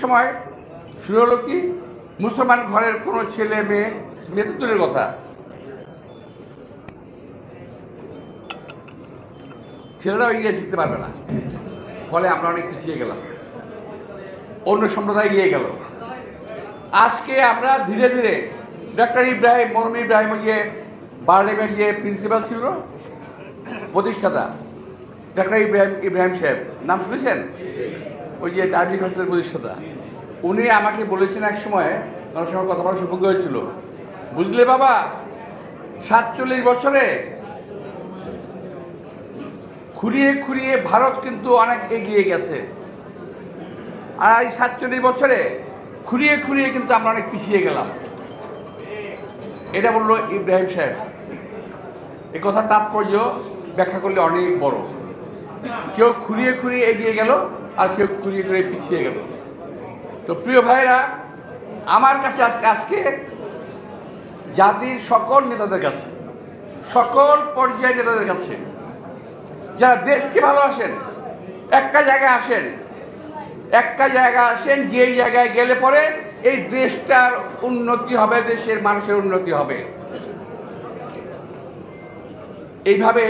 সময় শুরু হলো কি, মুসলমান ঘরের কোনো ছেলে মেয়ে তো দূরের কথা, ছেলেরাও ইংরেজি শিখতে পারবে না। ফলে আমরা অনেক পিছিয়ে গেলাম, অন্য সম্প্রদায় এগিয়ে গেল। আজকে আমরা ধীরে ধীরে ডক্টর ইব্রাহিম, মরহুম ইব্রাহিম, যে বার্লেমের যে প্রিন্সিপাল ছিল, প্রতিষ্ঠাতা ডক্টর ইব্রাহিম সাহেব, নাম শুনেছেন? ওই যে আরবি হসপিটালের প্রতিষ্ঠাতা, উনি আমাকে বলেছেন এক সময়, ওনার সঙ্গে কথা বলার সৌভাগ্য হয়েছিল, বুঝলে বাবা, 47 বছরে খুঁড়িয়ে খুঁড়িয়ে ভারত কিন্তু অনেক এগিয়ে গেছে, আর এই 47 বছরে খুঁড়িয়ে খুঁড়িয়ে কিন্তু আমরা অনেক পিছিয়ে গেলাম। এটা বললো ইব্রাহিম সাহেব। এ কথা তাৎপর্য ব্যাখ্যা করলে অনেক বড়। কেউ খুঁড়িয়ে খুঁড়িয়ে এগিয়ে গেল, আর কেউ খুঁড়িয়ে খুঁড়িয়ে পিছিয়ে গেল। তো প্রিয় ভাইরা, আমার কাছে আজকে জাতির সকল নেতাদের কাছে, সকল পর্যায়ের নেতাদের কাছে, যারা দেশকে ভালোবাসেন, একটা জায়গায় আসেন, যেই জায়গায় গেলে পরে এই দেশটার উন্নতি হবে, দেশের মানুষের উন্নতি হবে। এইভাবে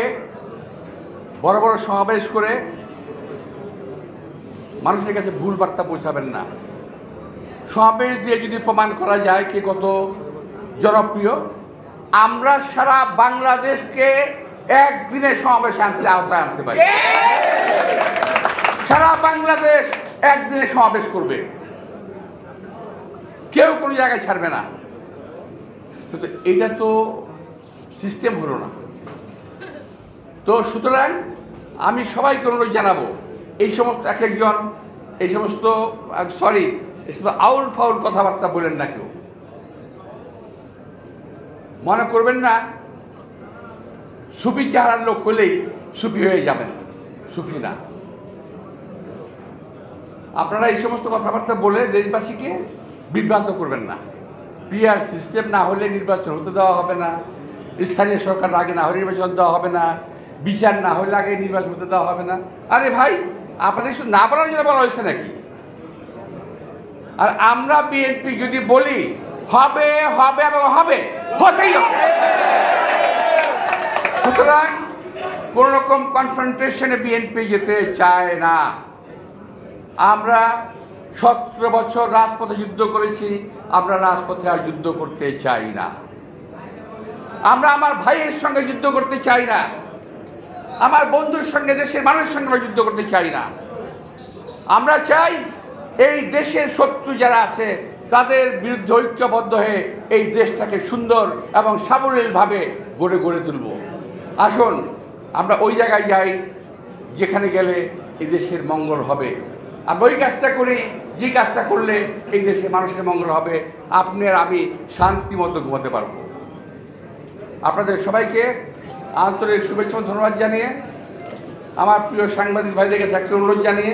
বড় বড় সমাবেশ করে মানুষের কাছে ভুল বার্তা পৌঁছাবেন না। সমাবেশ দিয়ে যদি প্রমাণ করা যায় কে কত জনপ্রিয়, আমরা সারা বাংলাদেশকে একদিনে সমাবেশ আওতায় আনতে পারি। সারা বাংলাদেশ একদিনে সমাবেশ করবে, কেউ কোনো জায়গায় ছাড়বে না। কিন্তু এইটা তো সিস্টেম হলো না। তো সুতরাং আমি সবাইকে অনুরোধ জানাবো, এই সমস্ত একজন এই সমস্ত আউল ফাউল কথাবার্তা বলেন না, কেউ মনে করবেন না সুফি চেহারার লোক হলেই সুফি হয়ে যাবেন, সুফি না। আপনারা এই সমস্ত কথাবার্তা বলে দেশবাসীকে বিভ্রান্ত করবেন না। পিআর সিস্টেম না হলে নির্বাচন হতে দেওয়া হবে না, স্থানীয় সরকার আগে না হলে নির্বাচন দেওয়া হবে না, বিচার না হলে আগে নির্বাচন হতে দেওয়া হবে না। আরে ভাই, আপনাদের শুধু না বলার জন্য বলা হয়েছে নাকি? আর আমরা বিএনপি যদি বলি হবে হবে এবং হবে, হতেই হবে। সুতরাং কোন রকম কনফ্রন্টেশনে বিএনপি যেতে চায় না। আমরা 17 বছর রাজপথে যুদ্ধ করেছি, আমরা রাজপথে আর যুদ্ধ করতে চাই না। আমরা আমার ভাইয়ের সঙ্গে যুদ্ধ করতে চাই না, আমার বন্ধুর সঙ্গে, দেশের মানুষের সঙ্গে আমরা যুদ্ধ করতে চাই না। আমরা চাই এই দেশের শত্রু যারা আছে তাদের বিরুদ্ধে ঐক্যবদ্ধ হয়ে এই দেশটাকে সুন্দর এবং সাবলীলভাবে গড়ে তুলব। আসুন আমরা ওই জায়গায় যাই যেখানে গেলে এই দেশের মঙ্গল হবে। আমরা ওই কাজটা করি যে কাজটা করলে এই দেশের মানুষের মঙ্গল হবে, আপনি আর আমি শান্তি মতো ঘুমাতে পারব। আপনাদের সবাইকে আন্তরিক শুভেচ্ছা ও ধন্যবাদ জানিয়ে, আমার প্রিয় সাংবাদিক ভাইদের কাছে একটা অনুরোধ জানিয়ে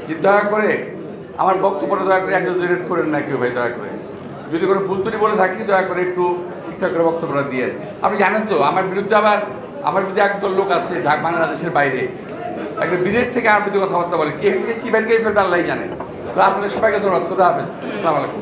যে দয়া করে আমার বক্তব্যটা দয়া করে এক্সাজারেট করেন না কেউ ভাই, দয়া করে যদি কোনো ভুল ত্রুটি বলে থাকি দয়া করে একটু ঠিকঠাক করে বক্তব্যটা দিয়ে। আপনি জানেন তো আমার বিরুদ্ধে একদল লোক আছে বাংলাদেশের বাইরে, একদম বিদেশ থেকে আমার বিরুদ্ধে কথাবার্তা বলে, কীভাবে ফেলবে আল্লাহ জানে। তো আপনাদের সবাইকে ধন্যবাদ। খোদা হাফেজ। আসসালামু আলাইকুম।